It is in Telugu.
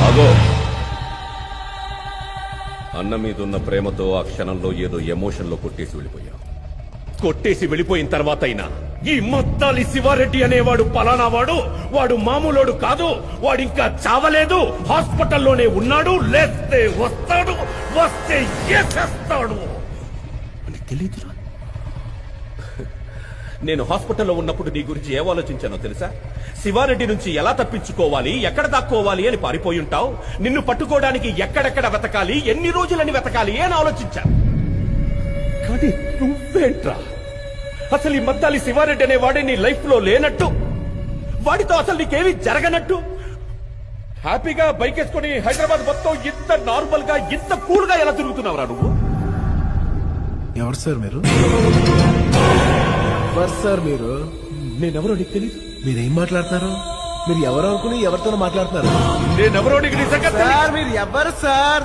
ఆగో. అన్న మీదున్న ప్రేమతో ఆ క్షణంలో ఏదో ఎమోషన్ లో కొట్టేసి వెళ్ళిపోయావు. కొట్టేసి వెళ్ళిపోయిన తర్వాత అయినా ఈ మద్దాలి శివారెడ్డి అనేవాడు పలానా వాడు మామూలోడు కాదు, వాడింకా చావలేదు, హాస్పిటల్లోనే ఉన్నాడు, లేస్తే వస్తాడు, వస్తే ఏసేస్తాడు అని తెలీదురా. నేను హాస్పిటల్లో ఉన్నప్పుడు నీ గురించి ఏం ఆలోచించానో తెలుసా? శివారెడ్డి నుంచి ఎలా తప్పించుకోవాలి, ఎక్కడ దాక్కోవాలి అని పారిపోయి ఉంటావు. నిన్ను పట్టుకోవడానికి ఎక్కడెక్కడ వెతకాలి, ఎన్ని రోజులని వెతకాలి అని ఆలోచించాను. కానీ నువ్వేంట్రా, అసలు ఈ మద్దాలి శివారెడ్డి అనే వాడే నీ లైఫ్ లో లేనట్టు, వాడితో అసలు నీకేమీ జరగనట్టు హ్యాపీగా బైక్ వేసుకుని హైదరాబాద్ మొత్తం ఇంత నార్మల్ గా ఇంత కూల్ గా ఎలా తిరుగుతున్నావురా నువ్వు? ఎవరు సార్ మీరు? ఎవరు సార్ మీరు? నేనెవరో నీకు తెలీదు. మీరేం మాట్లాడుతున్నారు? మీరు ఎవరు అనుకుని ఎవరితోనో మాట్లాడుతున్నారు? నేనెవరో నీకు నిజంగా సార్ మీరు ఎవరు సార్?